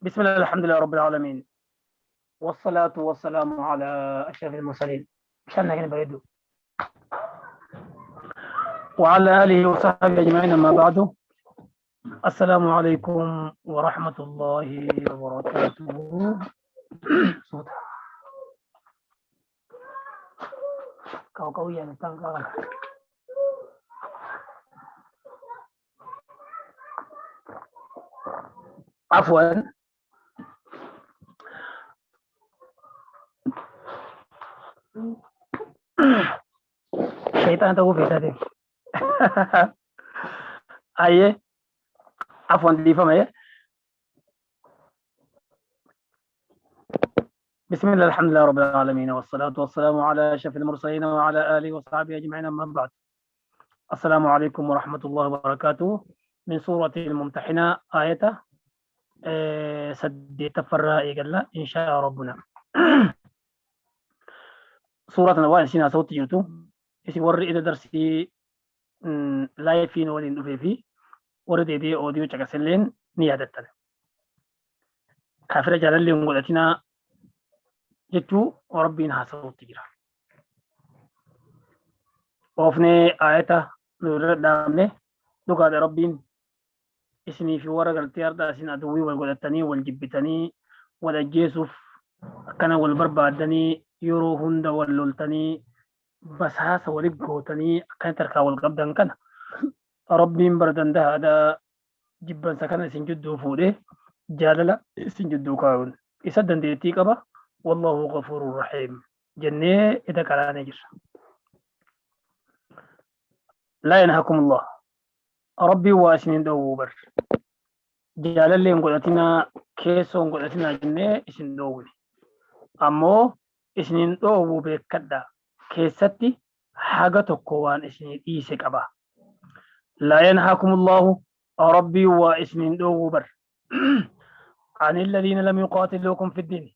بسم الله الحمد لله رب العالمين والصلاة والسلام على أشرف المرسلين شأننا كده بريدو وعلى آله وصحبه أجمعين. أما بعد، السلام عليكم ورحمة الله وبركاته. صوت قوية نتنقل. عفوا، شيطان تقول في ذاته. أيه، عفوا دي فما. بسم الله الحمد لله رب العالمين والصلاة والسلام على أشرف المرسلين وعلى آله وصحبه أجمعين. أما بعد، السلام عليكم ورحمة الله وبركاته. من سورة الممتحنة آية سد تفرى إيقلا إن شاء ربنا. سورة نوال سينا صوت جلتو إسي ور إذا درسي لا يفين ولين في ورد إذي أوديو تكسلين نيادة كافر جلال لهم قدتنا جتو وربنا صوت جرا وفني آية نور دامنه دقاد ربين اسمي في ورق التيار سين أدوي والقدتني والجبتني والجيسوف كان والبربادني يرو هند واللولتني basaasa walitti gootanii akkan tarkaa wal qabdan kana rabbiin bardanda haadha jibbansa kana isin jidduu fuudhee jaalala isin jidduu kaa'uun isa dandeettii qaba. wallahu ghafuurun rahiim jennee ida qaraanee jirra. laa yanhakumullah, rabbiin waa isinin dhoowwuu bar jaalallee hin godhatinaa keessoo hin godhatinaa jennee isin dhoowwine, ammoo isinin dhoowwuu beekadhaa keessatti haga tokko waan isin dhiise qaba. laa yanhaakumullahu, rabbii waa isinin dhoowwuu bar عن الذين لم يقاتلوكم في الدين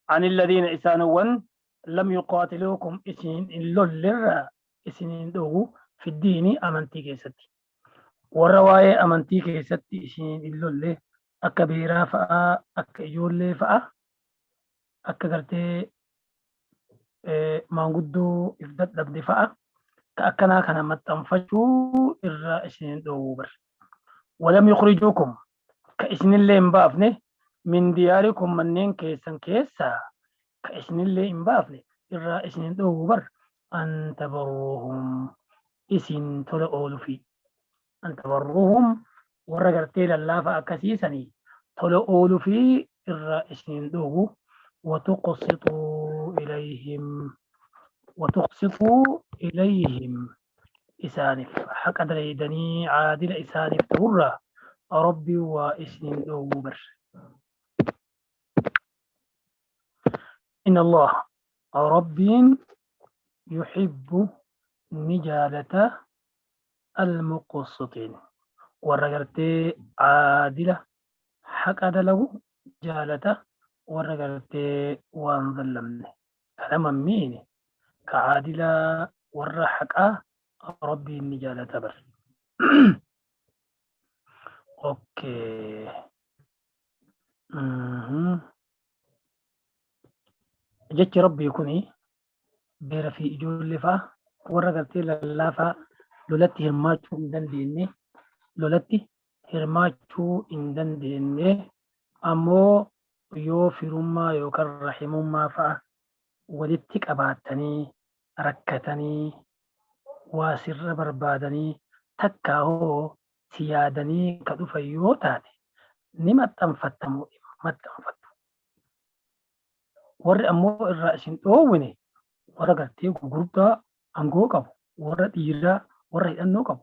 عن الذين إسانوا لم يقاتلوكم إسنين اللولر إسنين دو في الدين أمنتي كيستي والرواية أمنتي كيستي إسنين اللولر أكبيرا فأ أكيول فأ akka gartee maanguddoo if dadhabde fa'a ka akkanaa kana maxxanfachuu irraa isinin dhoowwuu bar. walam yukhrijuukum, ka isinillee hin baafne min diyaarikum, manneen keessan keessaa ka isinillee hin baafne irraa isinin dhoowwuu bar. an tabarruuhum, isin tola oolufi. an tabarruuhum, warra gartee lallaafa akkasiisanii tola oolufi irraa isinin dhoowwuu. وتقسطوا إليهم إسانف حق أدريدني عادل إسانف تورا ربي وإسن أوبر. إن الله ربي يحب نجالة المقسطين ورقرتي عادلة حق أدلو جالته warra gartee waan zallamne kana mammiine ka caadilaa warra haqaa rabbiin ni jaalata bar. okay jechi rabbii kuni beera fi ijoollee fa'a warra gartee lallaafaa lolatti hirmaachuu hin dandeenye ammoo yoo firummaa yookaan rahimummaa fa'a walitti qabaatanii rakkatanii waa sirra barbaadanii takkaa hoo si yaadanii ka dhufan yoo taate ni maxxanfattamu maxxanfattu. warri ammoo irraa isin dhoowwine warra gartee gurguddaa aangoo qabu, warra dhiiraa, warra hidhannoo qabu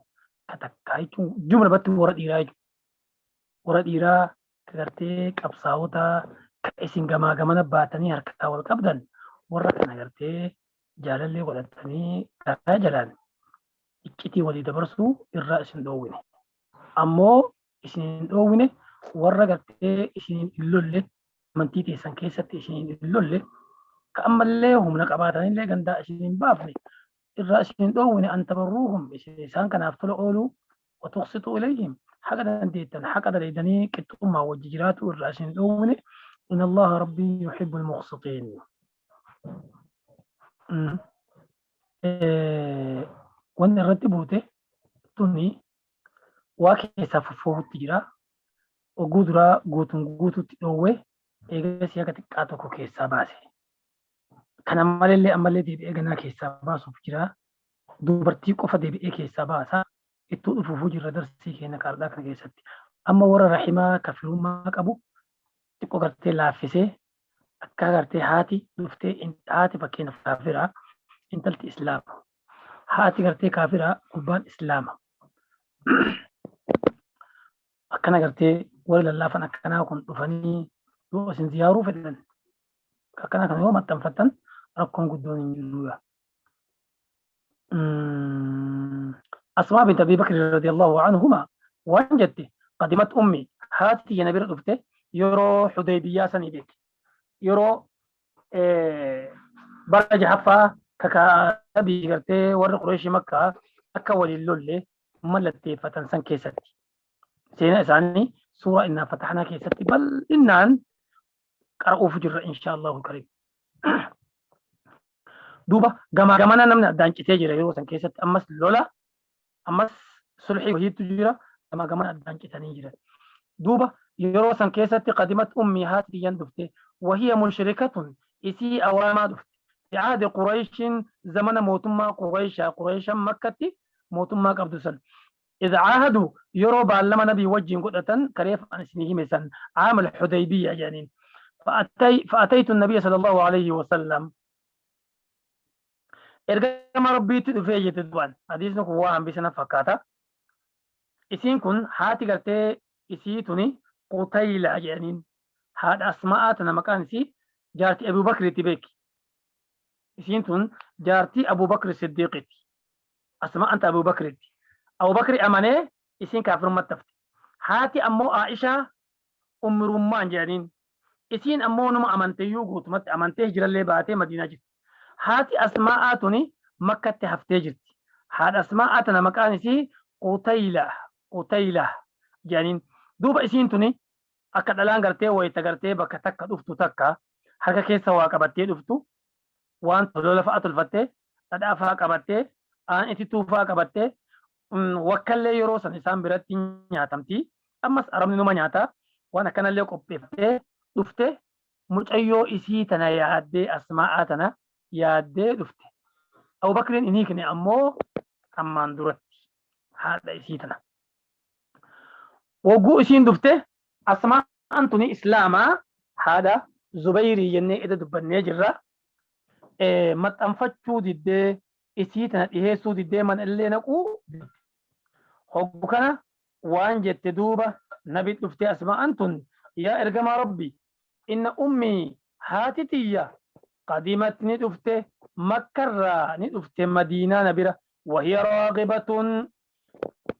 ka takkaa jechuun jumla batti warra dhiiraa jechuudha. warra dhiiraa ka gartee qabsaa'otaa ka isin gamaa gamana baatanii harkaa wal qabdan warra kana gartee jaalallee godhatanii karaa jalaan iccitii walii dabarsuu irraa isin dhoowwine. ammoo isin dhoowwine warra gartee isin hin lolle amantii teessan keessatti isin hin lolle ka ammallee humna qabaatanillee gandaa isin hin baafne irraa isin dhoowwine. an tabarruuhum, isaan kanaaf tola ooluu wa tuqsituu ilayhim, حق دنديتن حق دليدني كتوما وججرات والراشين الأول إن الله ربي يحب المقسطين. أمم. وأن رتبوته توني واكي ساففوه تجرا وقدرا قوتو تدوه إيجا سياكا تكاتوكو كيسا باسي كان مالي أمالي دي بإيغانا كيسا باسو فجرا dubartii qofa deebi'ee keessaa baasa itti dhufuuf jirra darsii keenya kaardhaa kana keessatti amma warra rahimaa kafirummaa qabu xiqqoo gartee laaffisee akka gartee haati dhuftee haati fakkeenyaaf kaafiraa intalti islaama haati gartee kaafiraa gubbaan islaama akkana gartee warri lallaafan akkanaa kun dhufanii yoo isin ziyaaruu fedhan akkana kana yoo maxxanfattan rakkoon guddoon hin jiru. أسماء بنت أبي بكر رضي الله عنهما وانجت قدمت أمي هاتي يا نبي رفته يرو حديبية سنيبك يرو برج حفا كا أبي قرتي ور قريش مكة أكا وللولي ملتي فتنسن كيستي سينا إساني سورة إنا فتحنا كيستي بل إنان قرأوا فجر إن شاء الله الكريم. دوبا gamana namni addaan citee jira yeroo san keessatti ammas lola ammas sulhii wahiitu jira gamana addaan citanii jira duuba yeroo san keessatti qadimat ummi haatiyyan dhufte wahiya mushrikatun isii awaamaa dhufte bi'aadi qurayshin zamana mootummaa qurayshan makkatti mootummaa qabdu san إذا عاهدوا يروا بعلم نبي وجه قدة كريف عن سنه مثلا عام الحديبية جانين فأتيت النبي صلى الله عليه وسلم ergama rabbiitti dhufee jette du'an hadiisni kun waan hambisana fakkaata isiin kun haati gartee isii tuni qutayla jedhaniin haadha asma'aa tana maqaan isii jaartii abubakritti beeki isiin tun jaartii abubakri siddiiqitti asma'aan ta abubakri amanee isiin kaafirummaatti hafte haati ammoo aishaa umrummaan jedhaniin isiin ammoo numa amanteeyyuu guutumatti amantee hijirallee baatee madiinaa jirti هاتي أسماء توني مكة تهفتجت هذا أسماء تنا مكان سي قتيلة جانين دوبا إسين توني أكد الآن قرتي ويتقرتي بك تكا دفتو تكا حركة كيسا واقبتي دفتو وان تدول فأتو الفتي تدعى فاقبتي آن إنتي توفا قبتي وكال لي يروسا نسان براتي نياتمتي أمس أرمني نوما نياتا وانا كان اللي قبتي دفتي مجأيو إسي تنا يعدي أسماء تنا yaaddee dhufte abubakriin inii kenne ammoo ammaan duratti haadha isii tana wagguu isiin dhufte asma'aan tuni islaamaa haadha zubayrii jennee eda dubbannee jirra maxxanfachuu diddee isii tana dhiheessuu diddee mana illee naquu hoggu kana waan jette duuba nabi dhufte asma'aan tun yaa ergamaa rabbi inna ummii haati tiyya قدمت ندفته مكة ندفته مدينة نبرة وهي راغبة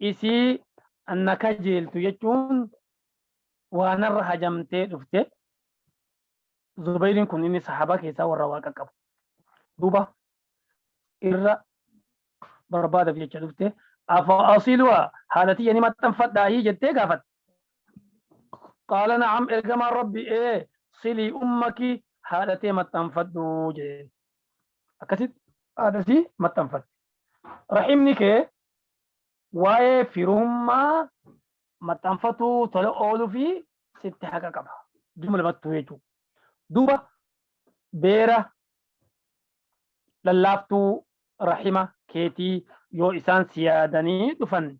إسي أنك جيلت يجون وأنا رهجمت دفته زبير كن إني صحابة كيسا والرواقة قبل دوبا إرى بربادة في دفته أفأصلها حالتي يعني ما تنفت داهي جدتي قافت قال نعم إرقم ربي إيه صلي أمك haadhatee maxxanfadhu jedheen akkasit haadhatii maxxanfadhu rahimni kee waa'ee firummaa maxxanfatuu tola ooluu fi sitti haqa qaba jumla mattuu jechuudha duuba beera lallaaftuu rahima keetii yoo isaan siyaadanii dhufan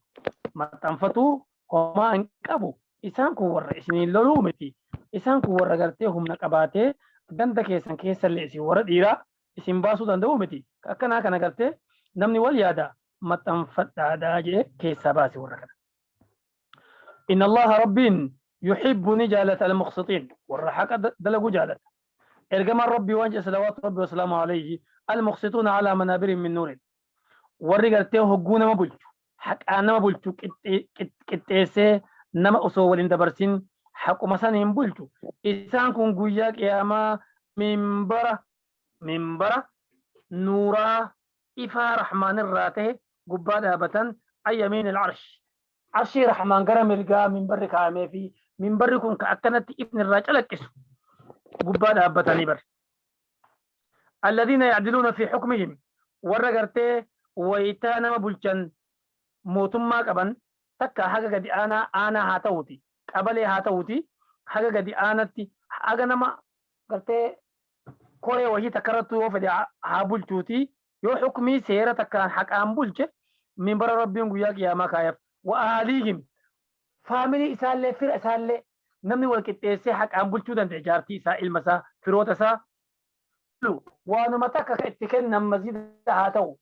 maxxanfatuu homaa hin qabu isaan kun warra isiniin loluu miti isaan kun warra gartee humna qabaatee ganda keessan keessallee isin warra dhiiraa isin baasuu danda'u miti akkanaa kana gartee namni wal yaada maxxanfadhaadhaa jedhee keessaa baase warra kana. Inna Allaha rabbiin yuhibbu ni jaalata al-muqsitiin warra haqa dalagu jaalata. Ergamaan rabbii waan jedhe salawaatu rabbi wasalaamu alayhi al-muqsituuna alaa manaabirin min nuurin warri gartee hogguu nama bulchu haqaa nama bulchu qixxeessee nama osoo waliin dabarsin حكم سنين بلتو إنسان كون قوياك يا ما منبرة نورا إفا رحمن الراته قبادة بتن أي يمين العرش عرشي رحمن قرم القا من بري كامي في من بري كون كأكنت ابن الرجل كسو قباد أبتني بر الذين يعدلون في حكمهم ورقرتي ويتانا بلشن موتما قبن تكا حاجة قد أنا هاتوتي قبلي هاتوتي حاجة قد آنتي حاجة نما قلتي كوري وهي تكررتو وفدي هابلتوتي يو حكمي سيرة تكان حق أنبلش من بر ربهم قياك يا ما كايف وأهاليهم فاميلي إسالة فر إسالة نمني والكتاسي حق أنبلشو دان تجارتي إسا المسا فروت إسا وأنا متاكا كاتكن مزيد هاتو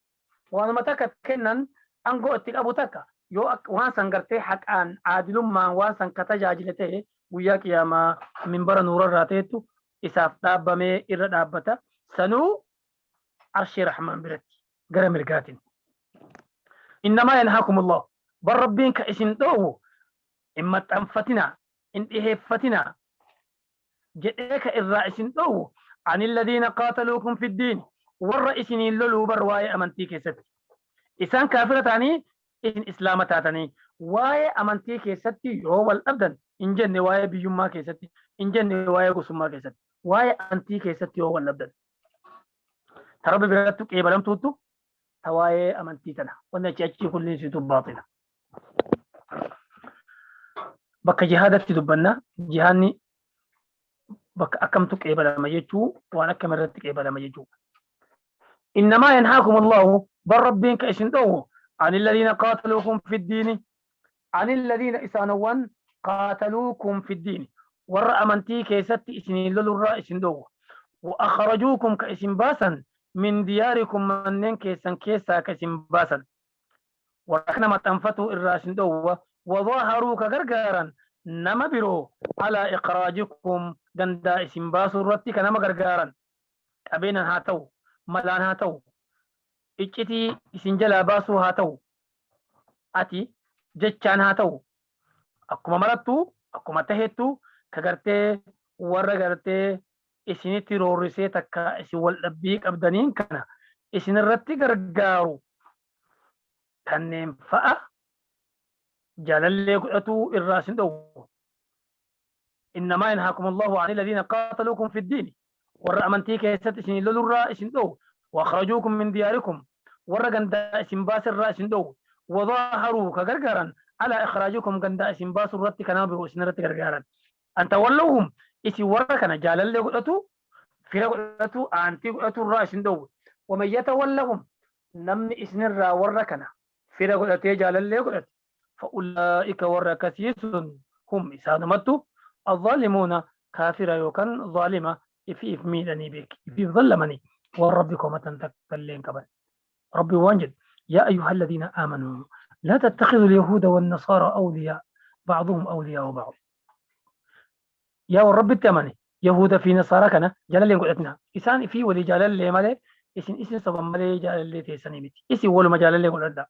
وأنا متاكا كنن أنقو اتك أبو تاكا يو وان سنغرتي حق أن عادلون ما وان سنكتا جاجلته قياك يا ما من بر نور الراتيتو إساف دابمي إر دابتا سنو عرش رحمن برتي قرم القاتل إنما ينهاكم الله بالربين كإسن دوه إما تنفتنا إن إهفتنا جئك الرئيسن دوه عن الذين قاتلوكم في الدين والرئيسين اللولو برواي أمنتي كيست إسان كافرة تاني إسن إسلام تاتني واي أمنتي كيستي هو الأبدن إن جن واي بيوما كيستي إن جن واي قسما كيستي واي أنتي كيستي هو الأبدن تربي براتك إيه بلم توتو تواي أمنتي تنا وانا تشاكي كل سيتو باطلة بك جهادة تدبنا جهاني بك أكمتك إيه بلم يجو وانا كمرتك إيه بلم يجو إنما ينهاكم الله بالربين كإسن دوه عن الذين قاتلوكم في الدين عن الذين إسانوان قاتلوكم في الدين ورأى منتي كيست إسنين للرأى إسن دوه وأخرجوكم كإسن باسا من دياركم منين كيسن كيسا كإسن باسا ورحنا ما تنفتوا الرأسن دوه وظاهروا كغرغارا نما برو على إخراجكم دندا إسن باسو رتك نما غرغارا أبينا هاتو ملان هاتو إجتي إسن جلا باسو هاتو أتي جتشان هاتو أكما مرتو أكما تهتو كغرتي ورغرتي إسنتي رورسي تكا إسن والأبيك أبدانين كان إسن الرتي غرغارو تنين فأ جلالي قلتو الراسن دو إنما ينهاكم الله عن الذين قاتلوكم في الدين ورأمنتي كيست إسن للرا إسن دو وأخرجوكم من دياركم ورغندا إسن باس الراسن دو وظاهروا كغرغارا على إخراجكم غندا إسن باس الرتي كنا برو إسن الرتي غرغارا أن تولوهم إسي وركنا جلالي قلتو في قلتو أنتي قلتو الراسن دو ومن يتولهم نمن إسن الرا وركنا في قلتو جلالي قلتو فأولئك وركسيس هم إسانمتو الظالمون كافر يوكن ظالمة في إفميدني بك في ظلمني وربكم تنتكلين كبل ربي وانجد يا أيها الذين آمنوا لا تتخذوا اليهود والنصارى أولياء بعضهم أولياء بعض يا والرب التمني يهود في نصارى كنا جلال قلتنا إسان في ولي جلال لي مالي إسن سبب مالي جلال لي تيساني ميتي إسي ولو ما جلال لي قلتنا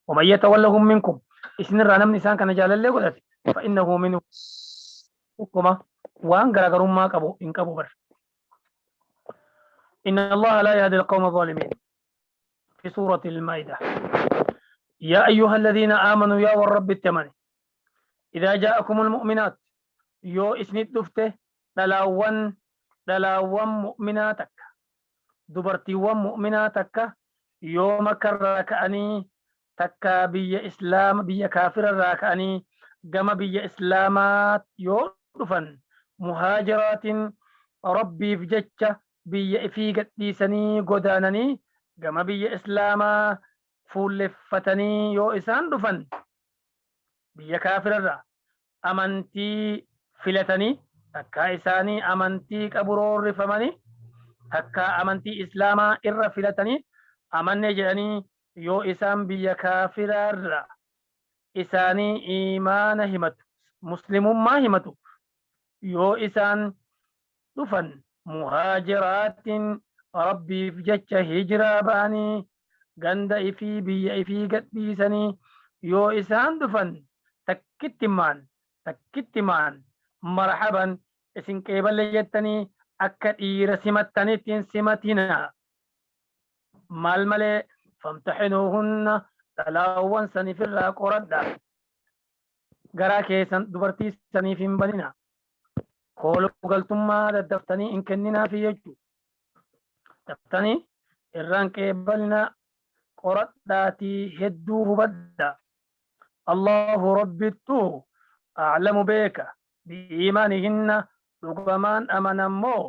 ومن يتولهم منكم إسن الرانم نسان كان جلال لي قلت فإنه منه حكمة وان غرغرون ما قبو إن قبو بر إن الله لا يهدي القوم الظالمين في سورة المائدة يا أيها الذين آمنوا يا والرب التمني إذا جاءكم المؤمنات يو إسنت دفته دلاوان مؤمناتك دبرتيوان مؤمناتك يوم كركأني تكا بي إسلام بي كافر راكأني قم بي إسلامات يو دفن مهاجرات ربي في جتة بي في قديسني قدانني قم بي إسلاما فولفتني يو إسان دفن بي كافر را أمنتي فلتني تكا إساني أمنتي كبرور رفمني تكا أمنتي إسلاما إر فلتني أمني جاني يو إسان بي كافر را إساني إيمان همت مسلم ما همت يو إسان دفن مهاجرات ربي في جتش هجرا باني غند إفي بي إفي قد بيسني يو إسان دفن تكتمان مرحبا إسن كيبل جتني أكد إيرسمتني تنسمتنا مال فامتحنوهن تلاوان سنفر قرد garaa keessan dubartii saniif hin banina. Kooluu galtummaa daddaftanii hin kenninaafi jechuu. Daftanii irraan qeebalina qoradhaatii hedduu hubadha. Allahu rabbittu a'lamu beeka bi'iimaanihinna dhugamaan amanammoo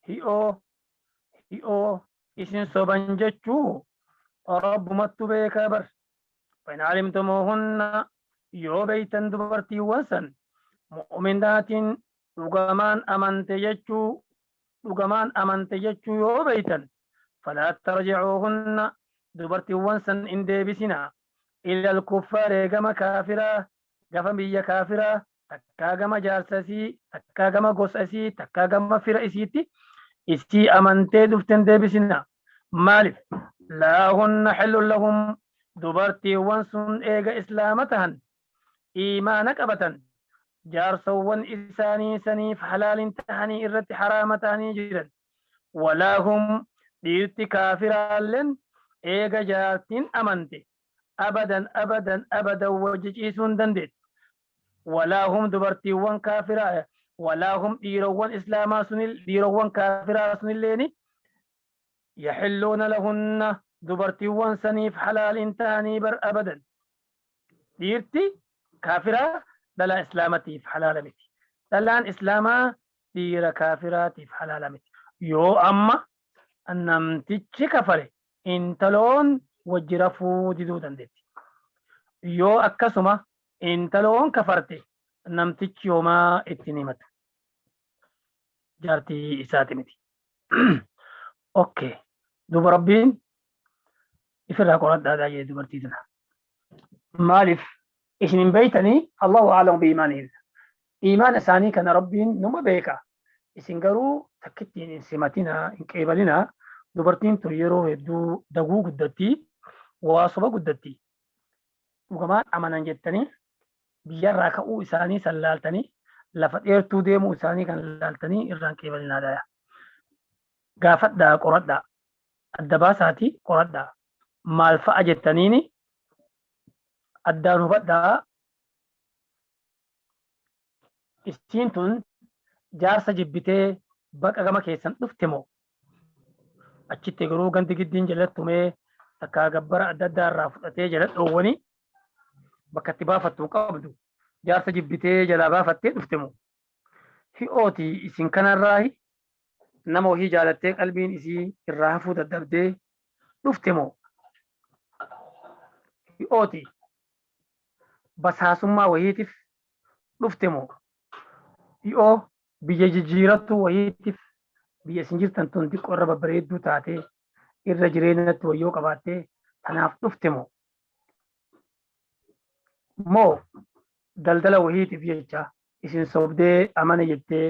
hi'oo isin soban jechuu rabbumattu beeka bar. فإن علمتموهن yoo beeytan dubartiiwwan san mu'minaatiin dhugamaan amante jechuu yoo beeytan falaa tarjicuuhunna dubartiiwwan san hin deebisina ila alkuffaari gama kaafiraa gafa biyya kaafiraa takkaa gama jaarsasii takkaa gama gosasii takkaa gama fira isiitti isii amantee dhuften deebisina. Maaliif laa hunna xillun lahum dubartiiwwan sun eega islaama tahan iimaana qabatan jaarsawwan isaanii saniif halaalin tahanii irratti haraama tahanii jiran. Walaa hum dhiirti kaafiraalleen eega jaartiin amante abadan wajji ciisuun dandeet. Walaa hum dubartiiwwan kaafiraa walaa hum dhiirowwan islaamaa dhiirowwan kaafiraa sunilleeni yaxilluuna lahunna dubartiiwwan saniif halaalin tahanii bar abadan. Dhiirti kaafiraa dhalaa islaamatiif halaala miti. Dhalaan islaamaa dhiira kaafiraatiif halaala miti. Yoo amma namtichi kafare intaloon wajji rafuu diduu dandeetti. Yoo akkasuma intaloon kafarte namtichi homaa ittiin himatu jaartii isaati miti. Okay, duba rabbiin ifirraa qoradhaadhaa jee dubartii tana. Maaliif isin hin beeytanii Allahu a'lamu biimaanihin. Iimaan isaanii kana rabbiin numa beeka. Isin garuu takkittiin hin simatinaa hin qeebalinaa. Dubartiin tun yeroo hedduu daguu guddatti waa soba guddatti. Dhugamaan amanan jettanii biyyarraa ka'uu isaanii san laaltanii lafa dheertuu deemuu isaanii kan laaltanii irraan qeebalinaadha. Gaafadhaa qoradhaa. Adda baasaatii qoradhaa. Maal fa'a jettaniini addaan hubadhaa. Isiin tun jaarsa jibbitee baqa gama keessan dhufte moo achitti garuu ganti giddiin jalattumee takkaa gabbara adda addaa irraa fudhatee jala dhoowwanii bakka itti baafattu qabdu jaarsa jibbitee jalaa baafattee dhufte moo hi'ooti isin kanarraa nama wahii jaalattee qalbiin isii irraa hafuu dadhabdee dhufte moo hi'ooti basaasummaa wahiitiif dhufte moo hi'oo biyya jijjiirattu wahiitiif biyya isin jirtan tun xiqqoo irra babbareedduu taatee irra jireenyatti wayyoo qabaattee tanaaf dhufte moo daldala wahiitiif jecha isin sobdee amana jettee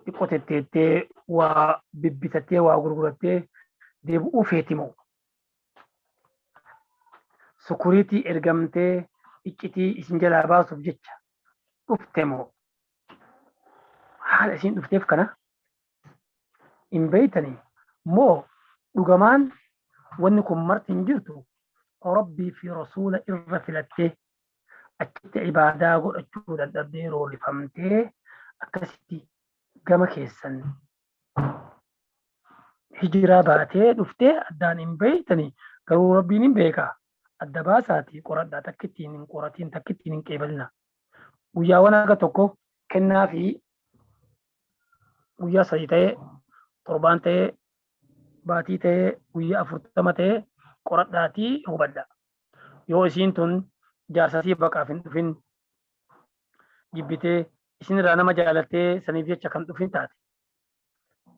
xiqqoo tetteettee waa bibbitattee waa gurgurattee deebi'uu feeti moo sukuriitii ergamtee iccitii isin jalaa baasuuf jecha dhufte moo haala isin dhufteef kana hin beeytanii moo dhugamaan wanni kun marti hin jirtu rabbii fi rasuula irra filattee achitti ibaadaa godhachuu dadhabdee roorrifamtee akkasitti gama keessan hijiraa baatee dhuftee addaan hin beeytanii garuu rabbiin hin beekaa. Adda baasaatii qoradhaa takkittiin hin qoratiin takkittiin hin qeebalina. Guyyaawwan akka tokko kennaa fi guyyaa 3 ta'ee 7 ta'ee baatii ta'ee guyyaa 40 ta'ee qoradhaatii hubadha. Yoo isiin tun jaarsasii baqaaf hin dhufin jibbitee isin irraa nama jaalattee saniif jecha kan dhufin taate.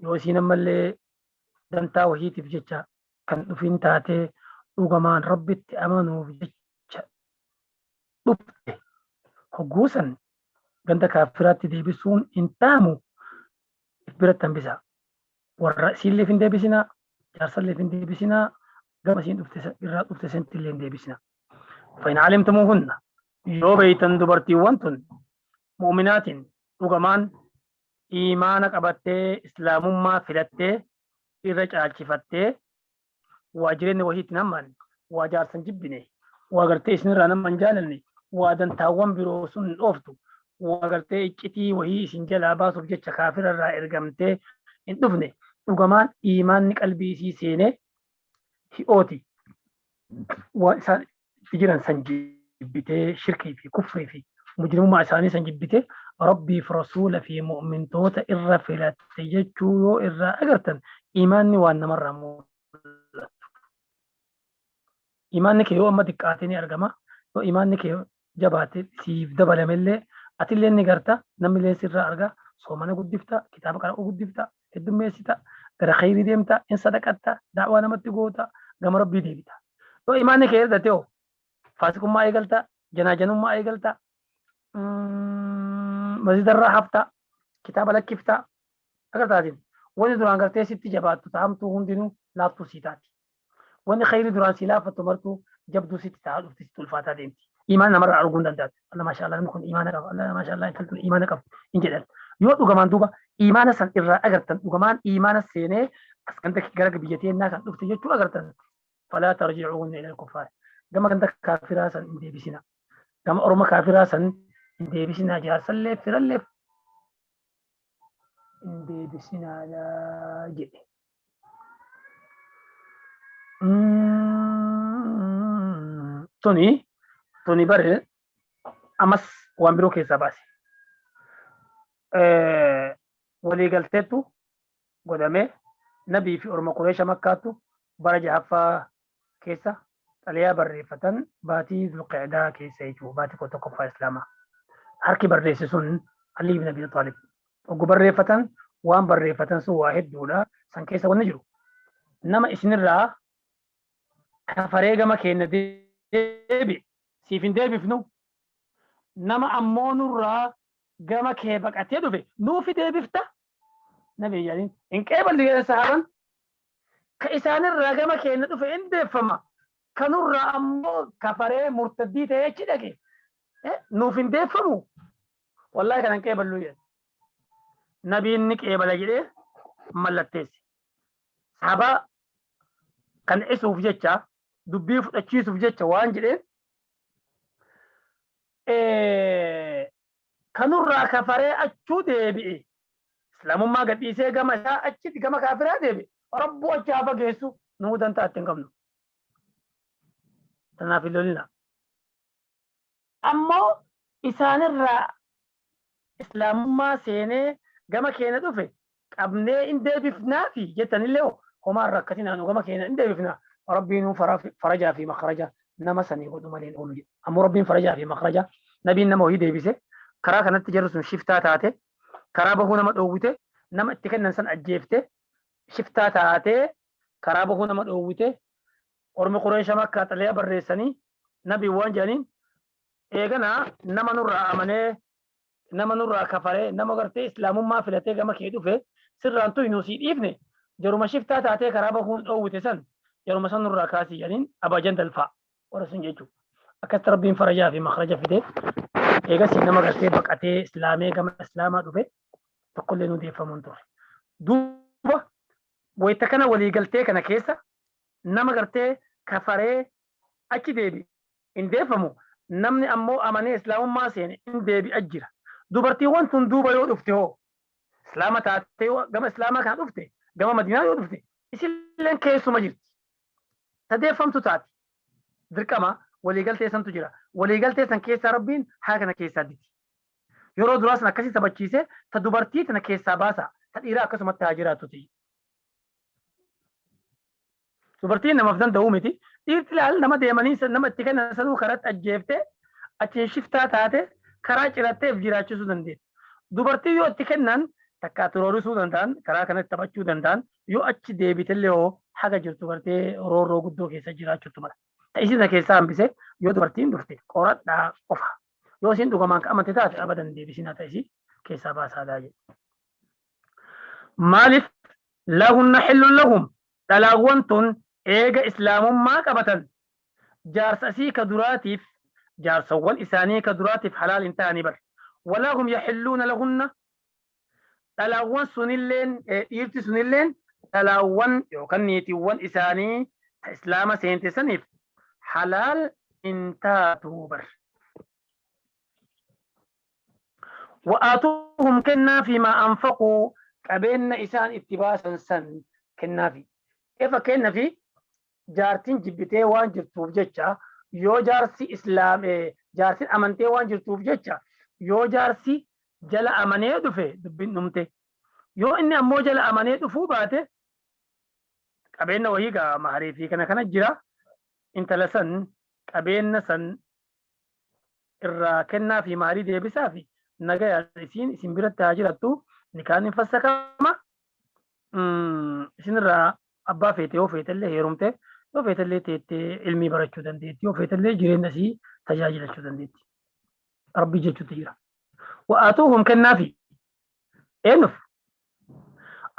Yoo isiin ammallee dantaa wahiitiif jecha kan dhufin taatee dhugamaan rabbitti amanuuf jecha dhufte hogguusan ganda kaafiraatti deebisuun hin taamu biratti hambisa. Warra isiillee hin deebisinaa jaarsallee hin deebisinaa gama isiin irraa dhufte sentillee hin deebisinaa. Fa'in alimtumuhunna yoo beeytan dubartiiwwan tun mu'minaatiin dhugamaan iimaana qabattee islaamummaa filattee irra caalchifattee waa jireenya wahiitti namaan waa jaarsan jibbine waa gartee isinirraa nama hin jaalanne وادن تاوان بروسون أوفتو وقرتي إجتي وهي سنجلا باسو بجتش كافر الرا إرقمتي إن دفني وكمان إيمان قلبي سي سيني هي أوتي وإنسان فجرا سنجبتي شركي في كفري في مجرم مع إساني سنجبتي ربي في رسول في مؤمن توتا إرى فلا تججو إرى أقرتن إيماني وأن مرة إيمانك يو أما دكاتني أرقما يو إيمانك يو جبات سيف دبل ملي أتلي نقرتا نملي سر أرقا صومنا قدفتا كتابك قرأ قدفتا الدمي ستا ترى خيري ديمتا إن صدقتا دعوة نمت قوتا قام ربي ديبتا يو إيمانك يرد تيو فاسكم ما يقلتا جناجنم ما يقلتا مزيد الرحفتا كتاب لكفتا أقرتا دين وني دران قرتي ستي جبات تامتو هندنو لا تسيتاتي وان خير دران سلافة مرتو جبدو ست تعال وتست الفاتحة ديمتي إيمان مرة أرجون دندات الله ما شاء الله نكون إيمانك الله ما شاء الله يفلت إيمانك إن جدل يوت وكمان دوبا إيمان سن إرى أجرتن وكمان إيمان السنة أسكنتك جرق بيجتين ناس نفتي جتو أجرتن فلا ترجعون إلى الكفار كما كنت كافرا سن إندي بسنا كما أرما كافرا سن إندي بسنا جاس اللي في اللي إندي بسنا لا جي توني بره أمس وامبرو كيسا باسي ولي قلتتو قدامي نبي في أرما قريش مكاتو برجع حفا كيسا تليا بريفتن باتي ذو قعدا كيسا يجو باتي كوتو كفا إسلاما حركي بريسسون علي بن أبي طالب وقو بريفتن وان بريفتن سو واحد دولا سن كيسا ونجرو نما إسن الرا كفريقا ما كينا ديبي سيفين ديبي فنو نما أمون الرا قما كيبك أتيدو في نوفي ديبي فتا نبي يعني إن كيبا اللي صحابا كإسان الرا قما كينا دو في إن ديفما كانوا الرا أمو كفري مرتدي تيجي دكي نوفي ديفمو والله كان كيبا اللي نبي إنك كيبا لجي ملتيسي صحابا كان إسو في جيتشا دبي فتشيسو في جيتشا وانجلين كانوا كفري أشو ديبي إسلام ما قد إيسي قما شاء أشد قما كافرها ديبي ربو أشافا قيسو نودان تاتن قمنو تنافلو لنا أمو إسان إسلام ما سيني قما كينا دوفي قبني إن ديبي فنافي جتن الليو هما الركتين أنو قما كينا إن ديبي فنا ربي نو فرجا في مخرجا نمسني قدو ملين أولي أمو ربي فرجا في مخرجا نبي نمو هي ديبسي كرا كانت تجرس شفتا تاتي كرا بهو نما دووته نما اتكن نسن اجيفته شفتا تاتي كرا بهو نما دووته اورم قريش مكه تليا بريسني نبي وان جانين ايغنا نما نور امنه نما نور كفره نما غرتي اسلام ما فلته كما كيدو في سر انتو ينوسي ديفني جرو شفتا تاتي كرا بهو دووته سن جرو سن نور كاسي جانين ابا جند الفا ورسن جيجو اكثر ربي فرجا في مخرجا في دي إيجا سينما غرتي بقتي إسلامي كما إسلاما دوبي تقول لنا دي فمنتور دوبا ويتكنا ولي قلتي كنا كيسا نما غرتي كفري أكي ديبي إن دي فمو نمني أمو أماني إسلام ما سيني إن ديبي أجرا دوبرتي وانتون دوبا يو دفتي هو إسلاما تاتي قام إسلاما كان دفتي قام مدينة يو دفتي إسي لين كيسو مجرد تدي فمتو تاتي دركما ولي قلتي سن تجرا ولي قلتي سن كيسا ربين حاجة كيسا ديتي يورو دراسنا كسي تبچيسه تدبرتي تنا كيسا باسا تديرا كسم التاجرات تي دبرتي نما فدان دومتي ديرتلال نما ديمانين سن نما تكن سنو خرت اجيفته اچي شفتا تاته كرا چرته فجراچو سودندي دبرتي يو تكنن تكاتورو سودندان كرا كن تبچو دندان يو اچ ديبيتلو حاجة جرتو برتي رو غدو كيسا جراچو تمر تايسي كيسا امبيسه يو دبرتين دفتي قرات دا قفا يوسين دوغمان كأمانتي تاتي أبدا دي بسينا تايسي كيسا باسا داجي مالف لهن حل لهم تلاغوانتون إيغا إسلام ما كبتن جارس أسي كدراتيف جارس أول إساني كدراتيف حلال انتاني بر ولا هم يحلون لهن تلاغوان سنلين إيرتي سنلين تلاغوان يوكنيتي وان إساني إسلام سينتي سنف حلال انتاتو بر وآتوهم كنا فيما أنفقوا قبلنا إسان اتباسا سن كنا في كيف كنا في جارتين جبتي وان جرتوف جتشا يو جارسي إسلام جارتين أمنتي وان جرتوف جتشا يو جارسي جل أمني دفه دبين نمتي يو إني أمو جل أمني دفو باته قبلنا وهيقا مهري في كنا جرا انت لسن قبلنا سن irraa kennaa fi maarii deebisaa fi nagaya isin biratti haa jirattu nikaan hin fassakama isinirraa abbaa feete yoo feetellee heerumte yoo feetellee teettee ilmii barachuu dandeetti yoo feetellee jireenya isii tajaajilachuu dandeetti rabbii jechuutti jira wa'aatuuhum kennaa fi eenyuuf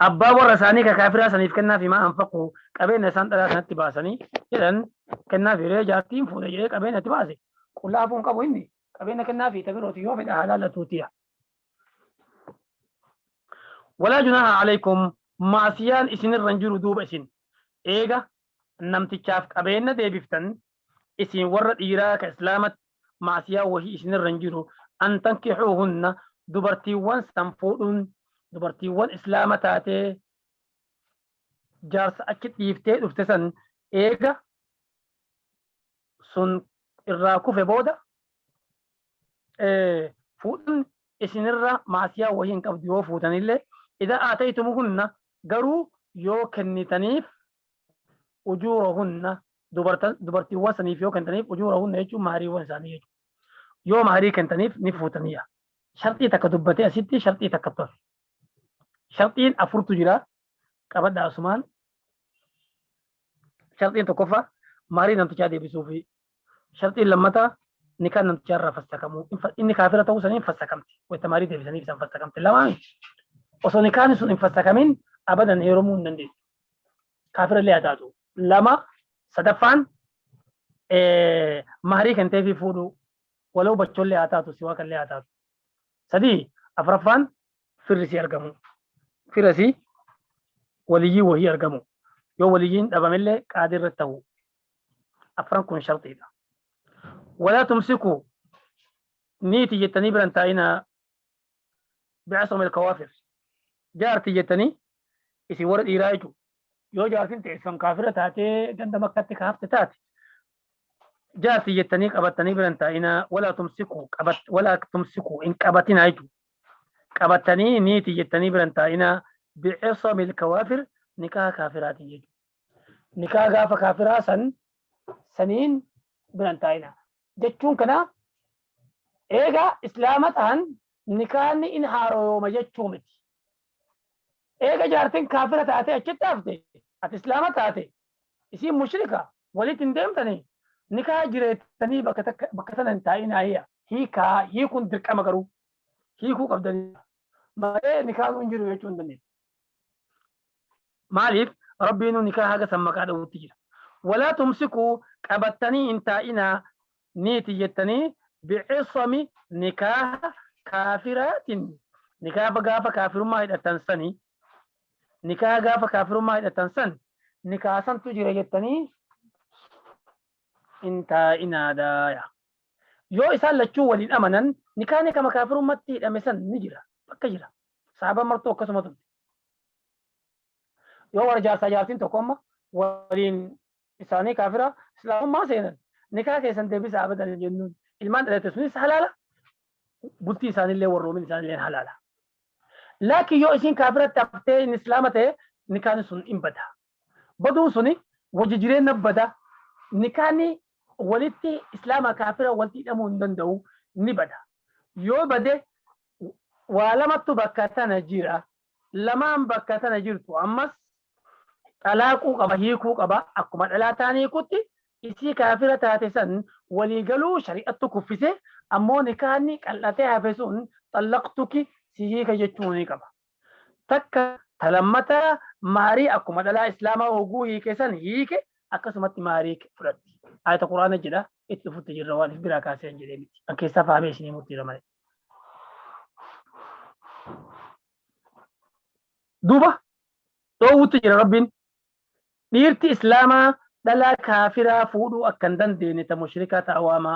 abbaa warra isaanii kakaafiraa saniif kennaa fi maa anfaqu qabeenya isaan dhalaa sanatti baasanii jedhan kennaa fi ree jaartiin fuudhe jedhee qabeenya itti baase qullaafuun qabu inni qabeenya kennaa fi tabirooti yoo fedha halaala tuutiya. Walaa junaha alaykum maasiyaan isinirra hin jiru duuba isin eega namtichaaf qabeenya deebiftan isin warra dhiiraa ka islaamatti maasiyaa wahii isinirra hin jiru an tankixuuhunna dubartiiwwan san fuudhuun dubartiiwwan islaama taatee jaarsa achi dhiiftee dhufte san eega sun irraa kufe booda fuudhuun isinirra maasiyaa wahii hin qabdu yoo fuutanillee idaa aataytumuhunna garuu yoo kennitaniif ujuurahunna dubartiiwwan saniif yoo kennitaniif ujuurahunna jechuun mahariiwwan isaanii jechuudha yoo maharii kennitaniif ni fuutaniya sharxii takka dubbatee asitti sharxii takka tofe sharxiin afurtu jira qabadha asumaan sharxiin tokkoffaa maharii namtichaa deebisuufi sharxiin lammataa nikaan namtichaa irraa fassakamu inni kaafira ta'uu saniin fassakamti wayita maharii deebisaniif isaan fassakamti lamaan osoo nikaan sun hin fassakamin abadan heerumuu hin dandeessu kaafira illee haa taatu lama sadaffaan maharii kenteefi fuudhu walau bachollee haa taatu siwaa kallee haa taatu sadii afraffaan firrisii argamu firrisii waliyyii wahii argamu yoo waliyyiin dhabamillee qaadii irratti ta'u afran kun sharxiidha ولا تمسكوا نيتي جتني برنتاينا بعصم الكوافر جارتي جتني اسي ورد إيراجو يو جارتين تيسان كافرة تاتي جند مكة كافت تاتي جارتي جتني قبتني برنتاينا ولا تمسكوا إن قبتين عيجو قبتني نيتي جتني برنتاينا بعصم الكوافر نكاح كافرات يجو نكاح غاف كافرة سنين برنتاينا jechuun kana eega islaama ta'an nikaanni in haarooma jechuu miti eega jaartiin kaafira taate achitti hafte ati islaama taate isiin mushrika walitti hin deemtanii nikaa jireettanii bakka sana hin taa'inaa hiikuun dirqama garuu hiikuu qabdanii malee nikaanuu hin jiru jechuu hin dandeessu maaliif rabbiinu nikaa haga san maqaa dha'uutti jira walaa tumsikuu qabattanii hin taa'inaa نيتي يتني بعصم نكاح كافرات نكاح غافا كافر ما يتنسني نكاح غافا كافر ما يتنسن نكاح سن تجري يتني انت انادايا يو اسال لچو ولين امنن نكاح كما كافر متي دمسن نجرا بكجرا صحابه مرتو كسمت يو ورجا سجارتين تقوم ولين اساني كافره اسلام ما سينن نكاح كيسان ديبس أبدا الجنون المان لا تسميس حلالة بلتي سان اللي والرومين سان اللي حلالة لكن يو إسين كافرة تبتي إن إسلامته نكاني سن إنبدا بدو سني وججرين نبدا نكاني ولتي إسلام كافرة ولتي أمون دندو نبدا يو بده ولما تبكتنا جيرا لما بكتنا جيرتو أمس طلاقو قبا هيكو قبا أكما لا تاني كنتي isii kaafira taate san waliigaluu shari'attu kuffise ammoo nikaanni qal'atee hafe sun xallaqtuki si hiika jechuu ni qaba takka talammata maarii akkuma dhalaa islaamaa hoguu hiike san hiike akkasumatti maarii fudhatti ayata quraana jedha itti futti jirra waan biraa kaasee hin jedhee miti an keessaa fahamee isinii murtiira malee duuba dhoowwutti jira rabbiin dhiirti islaamaa dhala kaafiraa fuudhuu akkan dandeenye ta mushrika ta'awama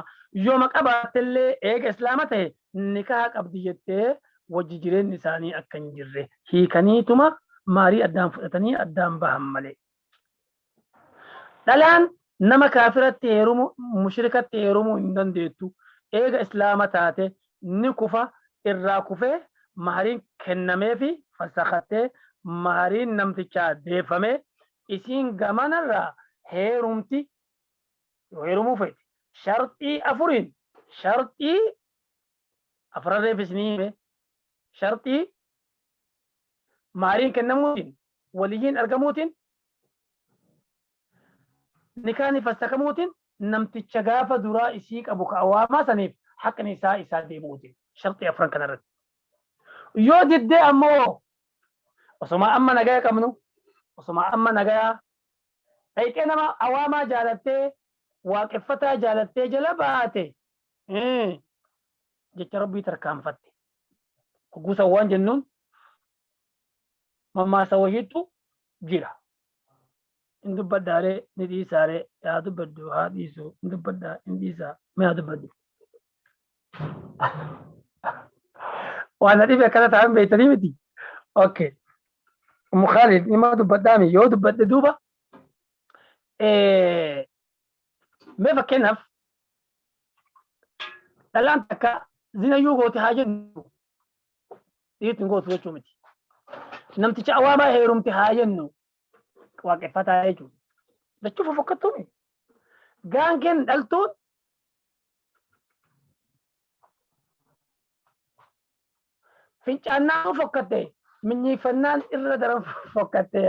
yooma qabaatellee eega islaama ta'e nikaa qabdi jettee wajji jireenyi isaanii akka hin jirre hiikaniituma maarii addaan fudhatanii addaan bahan malee. Dhalaan nama kaafiratti heerumu mushrikatti heerumuu hin dandeettu. Eega islaama taate ni kufa irraa kufee mahariin kennamee fi fasakhattee mahariin namtichaa deeffamee isiin gamanarraa heerumti heerumuu feeti. Sharxii afuriin sharxii afurarreef isinii hime sharxii mahariin kennamuutiin waliyyiin argamuutiin nikaani fassakamuutiin namticha gaafa duraa isii qabu ka awaamaa saniif haqni isaa deemuutiin sharxii afran kanarratti. Yoo diddee ammoo osuma amma nagaya qabnu osuma amma nagaya dhayqee nama awaamaa jaalattee waaqeffataa jaalattee jala baate jecha rabbii tarkaanfatte. Guusa waan jennuun mammaasa wahiitu jira. In dubbaddaaree ni dhiisaaree yaa dubbaddu haa dhiisu in dubbaddaa in dhiisaa mee haa dubbaddu. Waan dhibe akkana ta'an beektanii miti. Okay. Mukhalid nima dubbaddaami yoo dubbadde duuba mee fakkeenyaaf dhalaan takka zinayyuu goote haa jennu dhiirtiin gootu jechuu miti. Namticha awaamaa heerumte haa jennu waaqeffataa jechuudha. Dachuu fokkattuumi. Gaangeen dhaltuun fincaannaan fokkatte minyiifannaan irra daran fokkatte.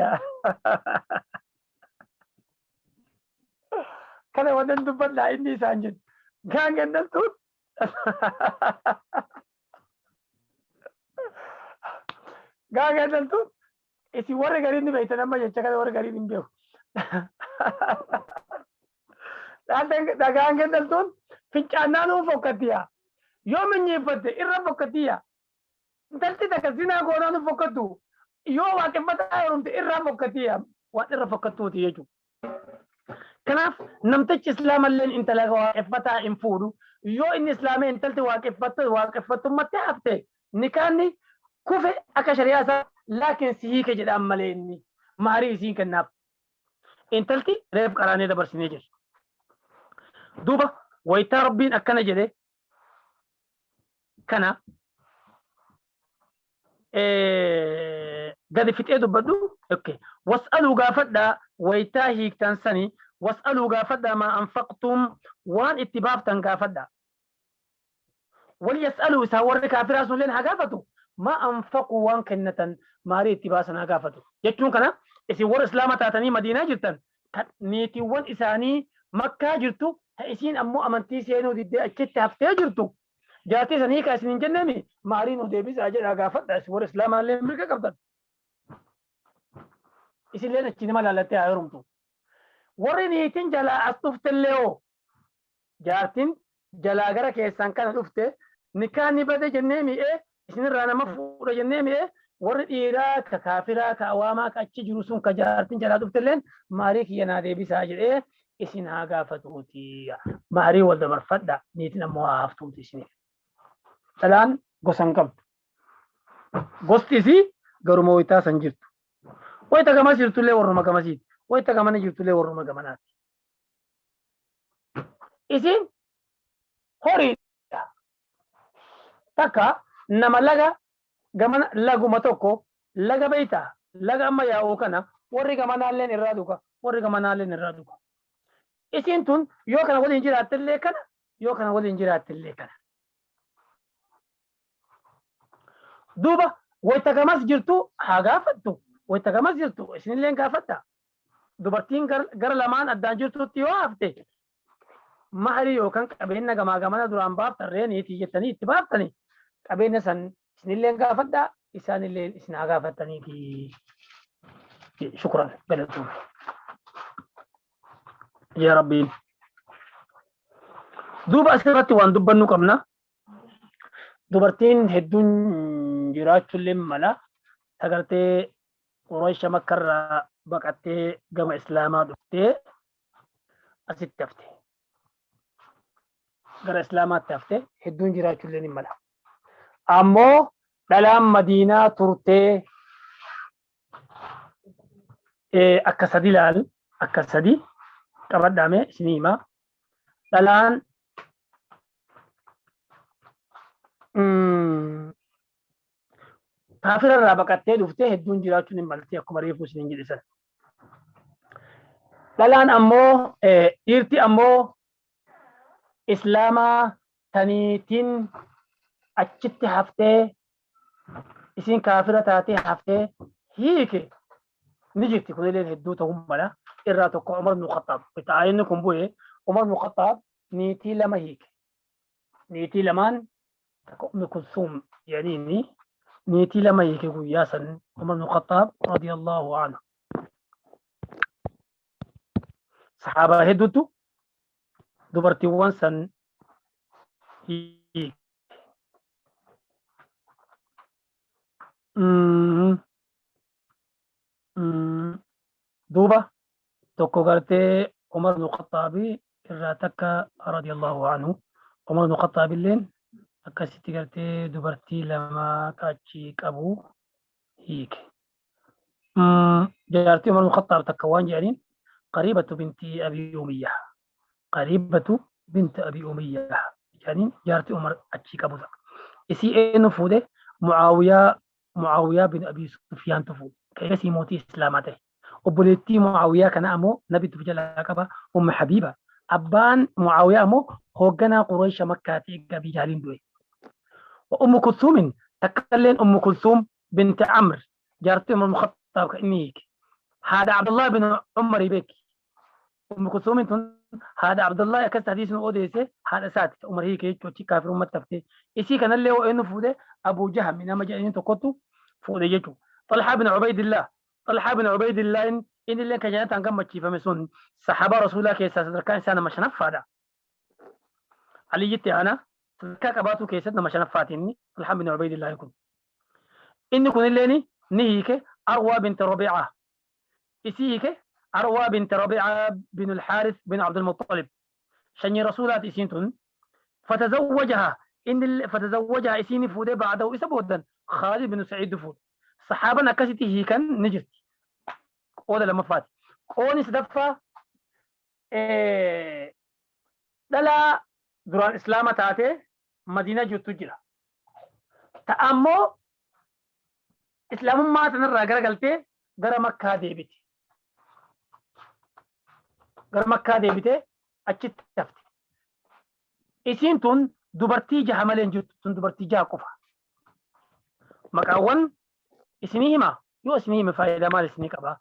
Kana waan dubbadhaa inni isaan jedhu. Gaangeen dhaltuun gaangeen dhaltuun isi warri gariin ni beektan amma jecha kana warri gariin hin beeku. Gaangeen dhaltuun fincaannaan fokkattiya. Yoo minyiifatte irra fokkattiya. Intalti takka zinaa goonaan fokkattu yoo waaqeffataa heerumte irraa fokkattiya waan irra fokkattuuti jechuudha. Kanaaf namtichi islaamalleen intala waaqeffataa hin fuudhu yoo inni islaamee intalti waaqeffattummatti hafte nikaanni kufe akka shari'aa isaa laakiin si hiike jedhaan malee inni maarii isiin kennaaf. Intalti reef qaraanee dabarsinee jiru. Duuba wayitaa rabbiin akkana jedhe kana gadi fixee dubbadhu. Okay. Was'aluu gaafadhaa wayitaa hiiktan sanii was'aluu gaafadhaa maa anfaqtum waan itti baaftan gaafadhaa. Wal yas'aluu isaa warri kaafiraa sunilleen haa gaafatu. Ma anfaqu waan kennatan maarii itti baasan haa gaafatu. Jechuun kana isin warra islaama taatanii madiinaa jirtan niitiiwwan isaanii makkaa jirtu isiin ammoo amantii seenuu diddee achitti haftee jirtu. Jaartii sanii ka isin hin jenneemi maarii nu deebisaa jedhaa gaafadha isin warra islaamaallee mirga qabdan. Isinleen achi nama lallattee haa heerumtu. Warri niitiin jalaa as dhuftellee hoo jaartiin jalaa gara keessan kana dhufte nikaan ni bade jennee mi'ee isinirraa nama fuudha jennee mi'ee warri dhiiraa ka kaafiraa ka awaamaa ka achi jiru sun ka jaartiin jalaa dhuftelleen maarii kiyya naa deebisaa jedhee isin haa gaafatuuti. Maarii wal dabarfadha niitiin ammoo haa haftuuti isiniif. Dhalaan gosa hin qabdu. Gosti isii garuma wayitaa san jirtu. Wayita gamas jirtullee warruma gamasiiti. Wayita gamana jirtullee warruma gamanaati. Isin horiidha. Takka nama laga gamana laguma tokko laga beeytaa laga amma yaa'uu kana warri gamanaalleen irraa dhuga warri gamanaalleen irraa dhuga. Isin tun yoo kana waliin jiraattillee kana yoo kana waliin jiraattillee kana. Duuba wayita gamas jirtu haa gaafattu. Wayita gamas jirtu isinillee gaafadha. Dubartiin gara lamaan addaan jirtutti yoo hafte maharii yookaan qabeenya gamaa gamana duraan baaftan reeniitii jettanii itti baaftanii qabeenya san isinillee gaafadha isaanillee isin haa gaafattaniiti. Shukran galatuun. Yaa Rabbiin. Duuba asirratti waan dubbannu qabna. Dubartiin hedduun jiraachuullee mala tagartee Quraysh makkarraa baqattee gama islaamaa dhuftee asitti hafte. Gara islaamaatti hafte hedduun jiraachuullee ni mala. ammoo dhalaan Madiinaa turtee akka sadi laal akka sadi qabadhaame isinii himaa. Dhalaan kaafira irraa baqattee dhuftee hedduun jiraachuun hin maltee akkuma reefu isiniin jedhisan. Dhalaan ammoo dhiirti ammoo islaamaa taniitiin achitti haftee isin kaafira taatee haftee hiike ni jirti. Kunillee hedduu ta'uu mala. Irraa tokko Umar ibn Khattab. Itti aayinni kun bu'ee Umar ibn Khattab niitii lama hiike. Niitii lamaan takka Ummi Kulsuum jedhaniini niitii lama hiike guyyaa san Umar ibn Khattab radiyallahu anhu. Sahaabaa hedduutu dubartiiwwan san hiike. دوبا tokko gartee Umar ibn Khattab irraa takka radiyallahu anhu. Umar ibn Khattab illeen akkasitti gartee dubartii lama achi qabu hiike. Jaartii Umar ibn Khattab takka waan jedhaniin qariibatu binti Abi Umayyah. Qariibatu binti Abi Umayyah jedhaniin jaartii Umar achi qabu ta'a. Isii eenyu fuudhe Mucaawiyaa bin Abi Sufyaan fuudhe. Keessi mootii Islaamaa ta'e. Obboleettii Mucaawiyaa kana ammoo nabitu jalaa qaba Ummu Habiiba. Abbaan Mucaawiyaa ammoo hoogganaa Quraysh Makkaati egaa Abii Jaaliin du'e. Ummu Kulsuumin takkalleen Ummu Kulsuum binti Amr jaartii Umar ibn Khattab kan inni hiike. Haadha Abdullah bin Umar beeki. Ummu Kulsuumin tun haadha Abdullah akkas hadiisni odeesse haadha isaati Umar hiike jechuutti kaafirummaatti taftee. Isii kanallee eenyu fuudhe Abu Jaham nama jedhanii tokkottu fuudhe jechuudha. Talhaa bin Ubaydillah. طلحة بن عبيد الله إن اللي كجنات عن قمة شيفة مسون صحابة رسول الله كيسا صدركان إنسان مشنف هذا علي جتي أنا كاكباتو كيسا مشنف فاتني طلحة بن عبيد الله يكون إن كون اللي نهيك أروى بنت ربيعة إسيك أروى بنت ربيعة بن الحارث بن عبد المطلب شني رسولات إسينتون فتزوجها فتزوجها إسيني فودي بعده إسبودا خالد بن سعيد فود صحابة نكستي هي كان نجت وده لما فات قوني سدفة دلا دران إسلام تاتي مدينة جو تجرا تأمو إسلام ما تنرى قلتي غير مكة ديبتي غير مكة ديبتي أجت تفتي إسين تون دبرتي جهملين جو تون دبرتي جه قفا مكاون إسنيهما يو إسنيهما فايدة مال إسنيك أبا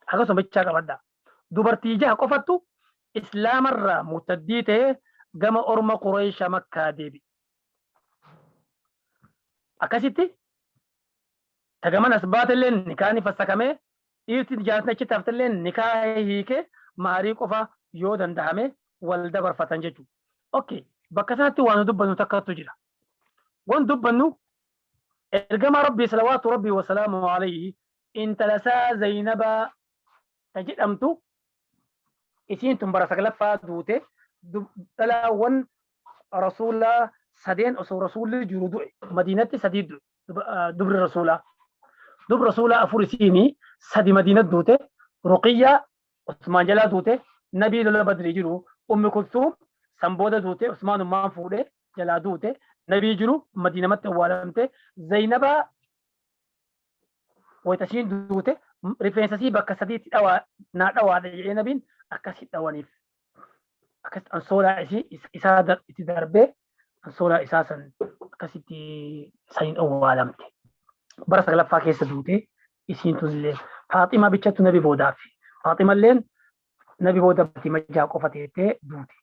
أقصد بيتشاك أبدا دوبرتي جاه قفتو إسلام الرا متديته جمع أرم قريش مكة ديبي أكاسيتي تجمع أسبات اللين نكاني فسكمه إيرتي جالسنا كتافت اللين نكاه هيك ماري قفا يودن دهمه والدبر فتنجتو أوكي بكساتي وانو دبنو تكاتو جرا وان دبنو إرجم ربي صلوات ربي وسلامه عليه إن تلسا زينب تجد أمتو إسين تنبرا سقلفا دوته تلاون رسول سدين أو رسول جرودو مدينة سديد دبر رسول أفرسيني سدي مدينة دوته رقية عثمان جلا دوته نبي الله بدر جرو أم كلثوم سنبودة دوته عثمان ما فوده جلا دوته نبي جرو مدينة مت والمته زينبا وتسين دوته ريفرنسي بكسديت أو نادوا على نبين أكسيت أوانيف أكست أنصولا إسادة تدربه أنصولا إساسا أكسيت سين أو والمته برس غلب فاكيس دوته إسين تزلين فاطمة بيتشت نبي بودافي فاطمة لين نبي بودافي مجاك وفتيته دوته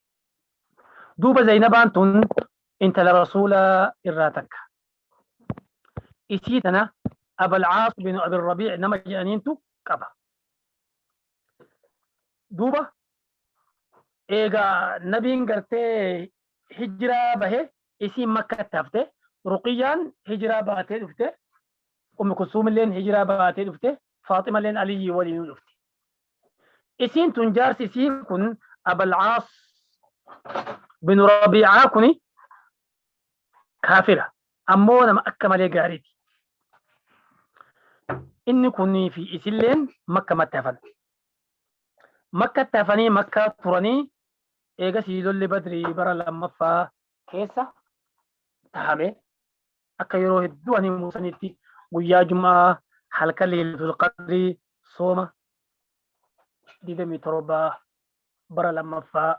دوب زينبان تون انت لرسول الراتك إسيتنا أبا العاص بن أبي الربيع نما جانينتو كبا دوبا إيغا نبين قرتي هجرة به إسي مكة تفته رقيان هجرة باتي دفته أم كلثوم لين هجرة باتي دفته فاطمة لين علي ولي دفته إسين تنجار سيسين كن أبا العاص بن ربيعة كني كافرة ammoo nama akka malee gaariiti. Inni kunii fi isilleen makkamatti hafan. Makkatti hafanii makkaa turanii eegasii lolli badrii bara lammaffaa keessa tahame akka yeroo hedduu ani muusanitti guyyaa jumaa halkan leelatul qadrii sooma 27 bara lammaffaa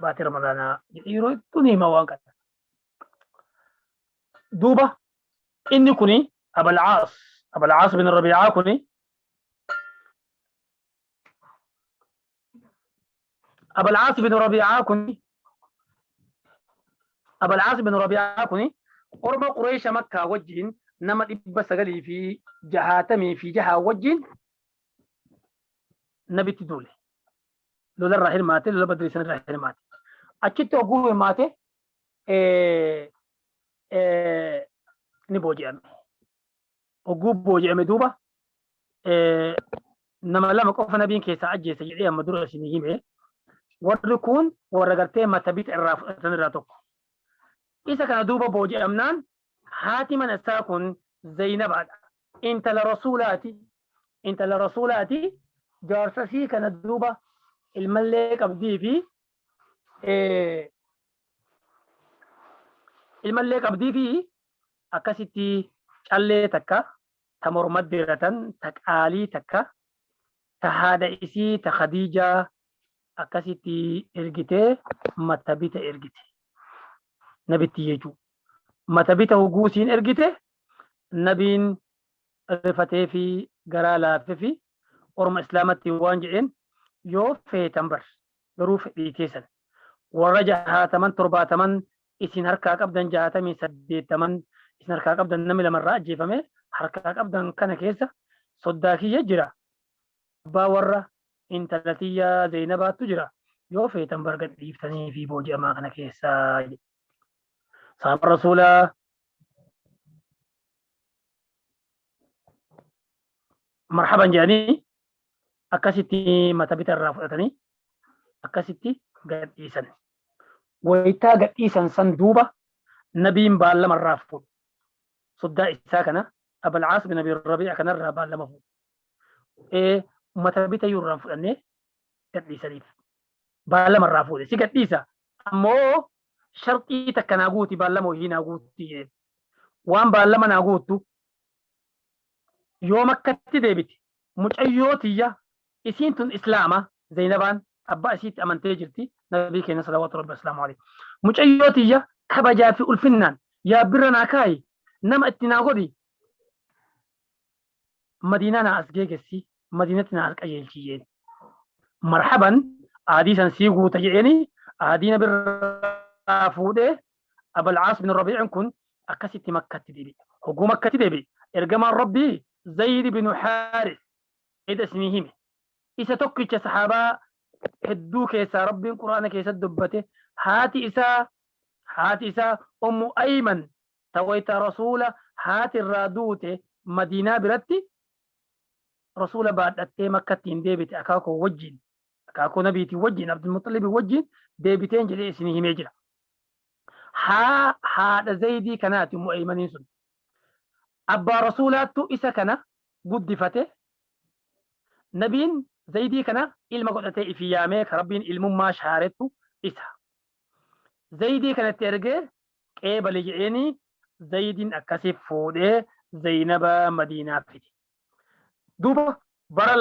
baatii ramadaanaa yeroo hedduu ni hima waan kana. Duuba inni kuni Abulcaas bin Rabiicaa kuni Abulcaas bin Rabiicaa kuni orma Qureesha Makkaa wajjin nama 966 wajjin nabitti duule. Lola irraa hirmaate, lola badrii sana irraa hirmaate. Achitti oguu hirmaate ni booji'ame. Oguu booji'ame duuba nama lama qofa nabiin keessaa ajjeese jedhee amma dura isinii hime. Warri kun warra gartee matabita irraa fudhatan irraa tokko. Isa kana duuba booji'amnaan haati mana isaa kun Zaynabaadha. Intala rasuulaati. Jaarsasii kana duuba ilmallee qabdii fi akkasitti callee takka ta morma diratan ta qaalii takka ta haadha isii ta Khadiijaa akkasitti ergitee matabita ergite. Nabitti jechuun matabita huguusiin ergite nabiin rifatee fi garaa laafee fi orma islaamatti waan jedheen yoo feetan bar garuu fedhii keessan warra 67 isin harkaa qabdan 68 isin harkaa qabdan namni lamarraa ajjeefame harkaa qabdan kana keessa soddaa kiyya jira. Abbaa warra intala tiyyaa Zaynabaattu jira. Yoo feetan bar gad dhiiftanii fi booji'amaa kana keessaa sahaaba rasuulaa marhaban jedhanii akkasitti matabita irraa fudhatanii akkasitti gadhiisan. Wayitaa gadhiisan san duuba nabiin baallama irraa fuudhe. Soddaa isaa kana Abulcaas bin Abi Rabiica kanarraa baallama fuudhe. Matabita irraa fudhannee gadhiisaniif baallama irraa fuudhe. Si gadhiisa ammoo sharxii takka naa guuti baallama hojii naa guutti. Waan baallama naa guuttu yoo makkatti deebite mucayyoo tiyya isiin tun islaama Zaynabaan abbaa isiitti amantee jirti nabii keenya salawaatu rabbi asalaamu alayhi. Mucayyoo tiyya kabajaa fi ulfinnaan yaa birra naa kaayi nama itti naa godhi madiinaa naa as geegessi madiinatti naa as qajeelchi jeen. Marhaban aadii san sii guuta jedheeni aadii nabirraa fuudhee Abulcaas bin Rabiicin kun akkasitti makkatti deebi'e. Hogguu makkatti deebi'e ergamaan rabbii Zayd bin Haaris ida isinii hime. Isa tokkicha sahaabaa hedduu keessaa rabbiin quraana keessatti dubbate haati isaa Ummu Ayman tawayta rasuula haati irraa duute Madiinaa biratti rasuula baadhattee makkatti hin deebite akaakoo nabiitiin wajjin Abdul Muxalib wajjin deebiteen jedhee isinii himee jira. Haadha Zaydii kanaati Ummu Aymaniin sun. Abbaa rasuulaattu isa kana guddifate. Nabiin Zaydii kana ilma godhatee ifi yaamee ka rabbiin ilmummaa shaarettu isa. Zaydii kanatti ergee qeebali jedheeni Zaydiin akkasiif fuudhee Zaynaba Madiinaa fide. Duuba bara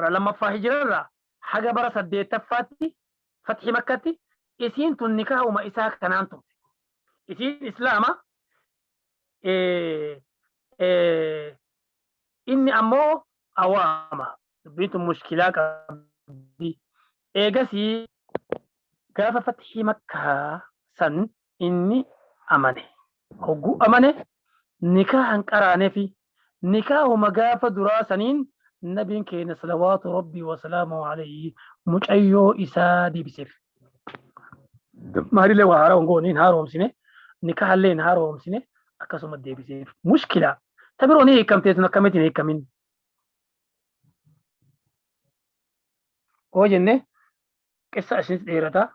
lammaffaa hijirarraa haga bara 8ffaatti fathi makkatti isiin tun nikaahuma isaa kanaan turte. Isiin islaama inni ammoo awaama dubbiin tun mushkilaa qabdi. Eegasii gaafa fathi makkaa san inni amane. Hogguu amane nikaahan qaraanee fi nikaahuma gaafa duraa saniin nabiin keenya salawaatu rabbii wasalaamu alayhi mucayyoo isaa deebiseef. Maalilee waa haaraa hongoon hin haaromsine nikaahallee hin haaromsine akkasuma deebiseef. Mushkilaa tabiroon hiikamteetu akkamitti hin hiikamin. Oo jenne qissa isinis dheerata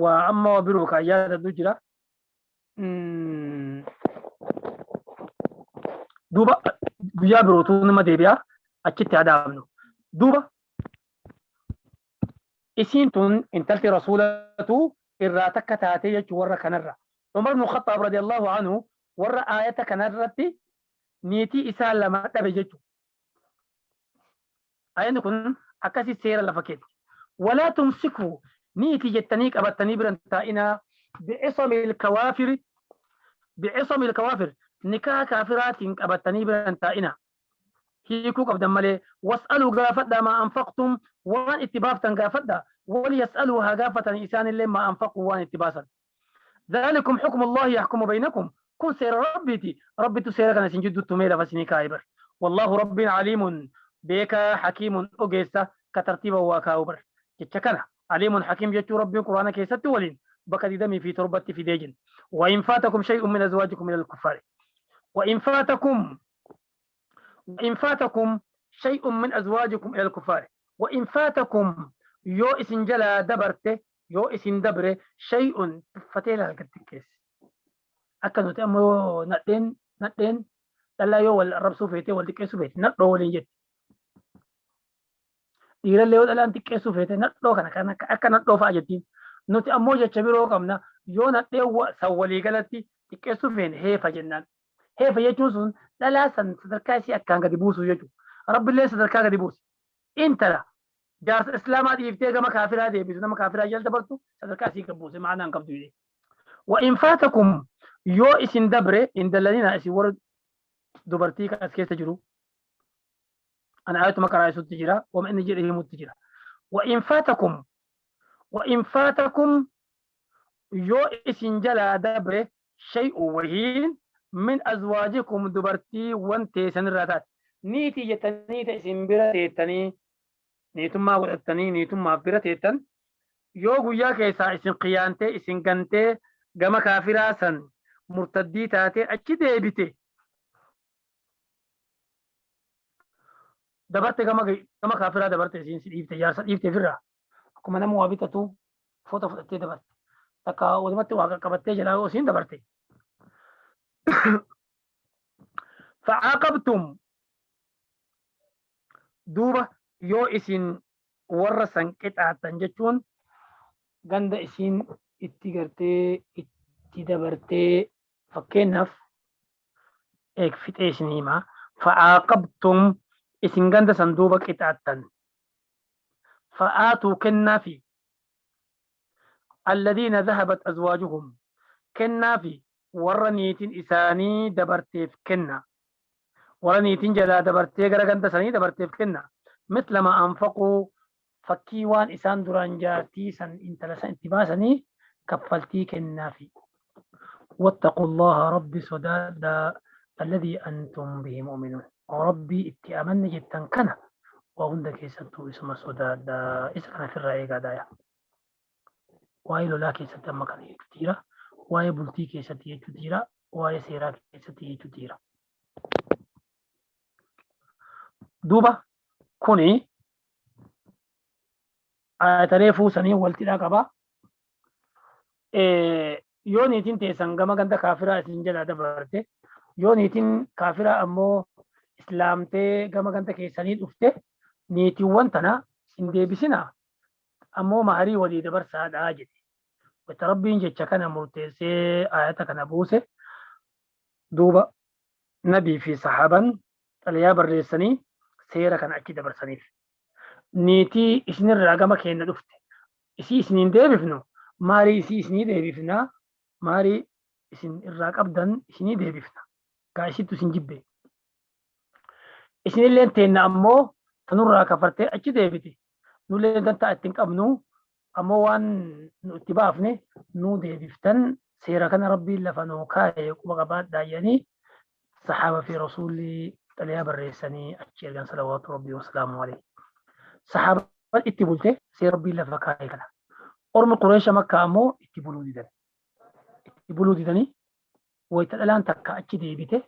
waa amma biroo kaayyaa daddu jira. دوبا guyyaa birootuu nama deebi'aa achitti adaabnu duuba isiin tun intalti rasuulatu irraa takka taatee jechuu warra kanarra Umar ibn Khattab radiyallahu anhu warra aayata kanarratti niitii isaa lama dhabe jechuu aayatni kun akkasi seera lafa keetti walaa tumsiku niitii jettanii qabattanii biran taa'inaa bi'isamil kawaafir nikaa kaafiraatiin qabattanii biran taa'inaa هيكو قبل مالي واسألوا قافة ما أنفقتم وان اتبافتا قافة وليسألوها قافة إنسان اللي ما أنفقوا وان اتباسا ذلكم حكم الله يحكم بينكم كن سير ربي تسير كان سنجد التميلة فسني كايبر والله رب عليم بك حكيم أجيسة كترتيب وكاوبر جتشكنا عليم حكيم جتشو ربي قرآن كيست ولين بكت دمي في تربة في ديجن وإن فاتكم شيء من أزواجكم من الكفار وإن فاتكم شيء من أزواجكم إلى الكفار وإن فاتكم يو إسن جلا دبرته يو إسن دبره شيء فتيلا كتكيس أكنو تأمو نتين لا يو والرب سوفيتي والدكي سوفيتي نتلو ولنجت إيرا اللي يو الآن تكي سوفيتي نتلو كان أكا نتلو فاجتين نو تأمو جتشبيرو قمنا يو نتلو سوالي غلطي تكي سوفين هي فجنان هي فيجوزون لا صدركاسي أكان قد يبوسوا يجو رب الله صدركا قد يبوس انت لا جارس إسلامات يفتيقى مكافرة دي بيزونا مكافرة جلد برتو صدركاسي قبوسي معنا انقبضوا دي وإن فاتكم يو إسن دبري إن دلنين إسي ورد دبرتيك أسكيس تجرو أنا آيات مكرا يسود تجرى وما إن جئره مد تجرى وإن فاتكم يو إسن جلا دبري شيء وهين من أزواجكم دبرتي وانتي سنراتات نيتي جتني تسين برا تيتني نيتم ما ودتني نيتم ما برا تيتن يو غيا كيسا اسين قيانتي اسين غنتي غما كافرا سن مرتدي تاتي اچي ديبيتي دبرت غما كافرا دبرت اسين سيفتي يار سيفتي فرا كما نمو وابيتتو فوتو تي دبرت تكا ودمت واقع قبتي جلاو اسين دبرتي فعاقبتم دوبا يو اسين ورسن قطعتن جچون غند اسين اتغرتي اتدبرتي فكنف اك فتيشنيما فعاقبتم اسين غند صندوق قطعتن فآتوا كنافي الذين ذهبت أزواجهم كنافي ورنيتين إساني دبرتيف كنا ورنيتين جلا دبرتي غرغنت سني دبرتيف كنا مثل ما أنفقوا فكيوان إسان درانجاتي سن انتلسا انتباسني كفلتي كنا في واتقوا الله ربي سداد الذي أنتم به مؤمنون وربي اتأمن جدا كنا وعندك يسنتو اسم سداد إسكنا في الرأي قادايا وإلو لا كيسنت أمكان كثيرة waa'ee bultii keessatti jechuu jira waa'ee seeraa keessatti jechuu jira duuba kuni ayatalee fuusanii waltidhaa qaba yoo niitiin teessan gama ganda kaafiraa isin jalaa dabarte yoo niitiin kaafiraa ammoo islaamtee gama ganda keessanii dhufte niitiiwwan tana hin deebisinaa ammoo maharii walii dabarsaadhaa jedhe وتربين جتشا كان مرتسي آيات كان بوسه دوبا نبي في صحابا الياب الرئيساني سيرا كان أكيد برسانيف نيتي إسن الرقم كينا دفت إسي إسنين دي بفنو ماري إسي إسنين دي بفنا ماري إسن الرقم دن إسنين دي بفنا كايسي تسن جبه إسن اللي انتين أمو تنور راكا فرتي أكيد دي بتي نولي دانتا أتنك أبنو أما وان اتبافني نو دي بفتن سيرا كان ربي لفنو كاي وقبات داياني صحابة في رسولي تلياب الرئيساني أتشيرغان صلوات ربي وسلامه عليه صحابة اتبولته سير ربي لفكاي كنا أرم قريش مكة أمو اتبولو ديداني ويتلالان تكا أتشي دي بيته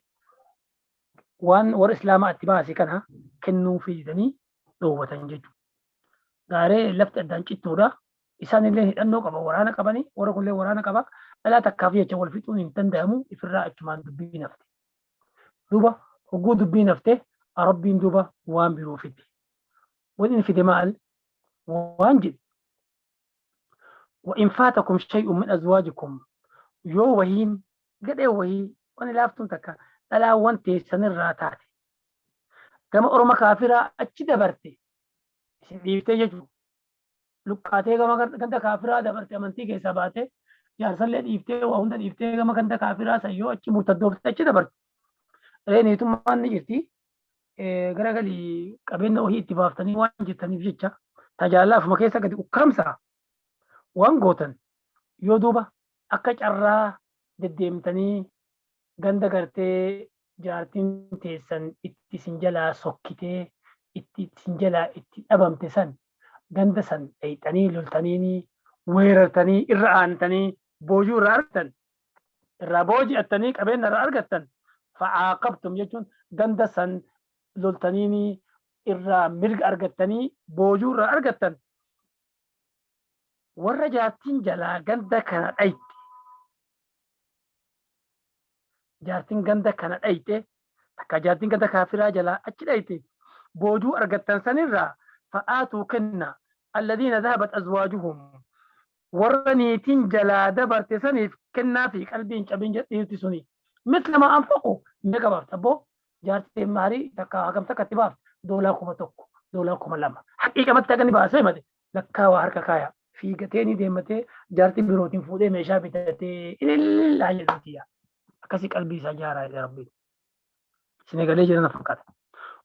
وان ور إسلام اتباسي كنا كنو في ديداني دوبة ججو غاري لفت أدان چتورا إسان اللي هدنو قبا ورانا قباني ورا كل ورانا قبا ألا تكافية جوال فتون ينتندهمو إفراء اجتمان دبي نفتي دوبا وجود بينفته ربي دوبا وان بيروفيتي وإن في دماء وانجد. وإن فاتكم شيء من أزواجكم يو وهين قد وهي وأنا لافتم تكا لا وانتي سنر كما أورما كافرة أتشي دبرتي ديفتي يجو لقاتي كما كنت كافرة دبرتي أمنتي كيسا باتي جارسل لي ديفتي وهند ديفتي كما كنت كافرة سيو أتشي مرتدوفت أتشي دبرتي ريني ثم أن نجرتي غرغلي قبين وهي اتفافتني وان جتني فيتشا تجالا فما كيسا قد أكامسا وان قوتن يودوبا أكا جرى دديمتني ganda gartee jaartiin teessan itti sin jalaa sokkitee itti sin jalaa itti dhabamte san ganda san dhayxanii loltanii weerartanii irra aantanii boojuu irraa argattan irraa booji'attanii qabeenya irraa argattan fa'aaqabtum jechuun ganda san loltanii irraa mirga argattanii boojuu irraa argattan warra jaartiin jalaa ganda kana dhayte jaartiin ganda kana dhayte akka jaartiin ganda kaafiraa jalaa achi dhayte boojuu argattan sanirraa fa'aatuu kenna alladhiina dhahabat azwaajuhum warra niitiin jalaa dabarte saniif kennaa fi qalbiin cabin jedhiirti suni misla ma anfaqu meeqa baafta boo jaartiin maarii takka hagam takka itti baafta $1,000 $2,000 haqiiqamatti akka ni baasee mate lakkaa waa harka kaaya fiigatee ni deematee jaartiin birootiin fuudhee meeshaa bitatee ilillaa jedhutiya أكسي قلبي سجارة يا ربي سنغالي جرنا فقط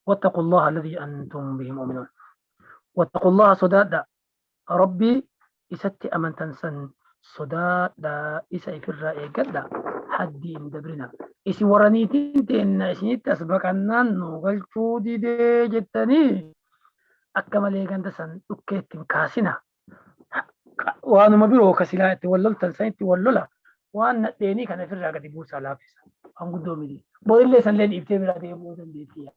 واتقوا الله الذي أنتم به مؤمنون واتقوا الله صدادا ربي إستي أمن تنسن صدادا إسا في الرأي قدا حدي دبرنا إسي ورانيتين تين إسي تسبق عنان نوغل شودي دي جتني أكمل يغندسن أكيتين كاسنا وأنا مبيرو كسلا تولل تنسين تولولا waan dheeni kana ofirraa gadi buusaa laaffisa waan guddoo miti boodillee sanillee dhiiftee biraa deemuu dandeettii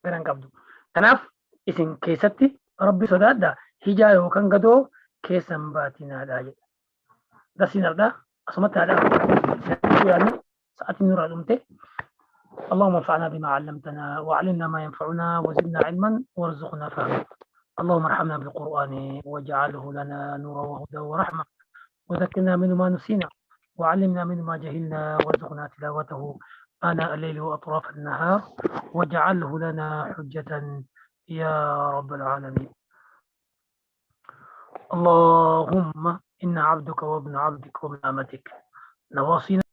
garan qabdu kanaaf isin keessatti rabbi sodaadha hijaa yookaan gadoo keessan baatinaadha jedha darsiinardha asumatti haadha yaadni sa'aatiin nurraa dhumte اللهم انفعنا بما علمتنا وعلمنا ما ينفعنا وزدنا علما وارزقنا فهما اللهم ارحمنا بالقرآن واجعله لنا نورا وهدى ورحمة وذكرنا منه ما نسينا وعلمنا منه ما جهلنا وارزقنا تلاوته آناء الليل وأطراف النهار واجعله لنا حجة يا رب العالمين اللهم إن عبدك وابن عبدك وابن أمتك نواصينا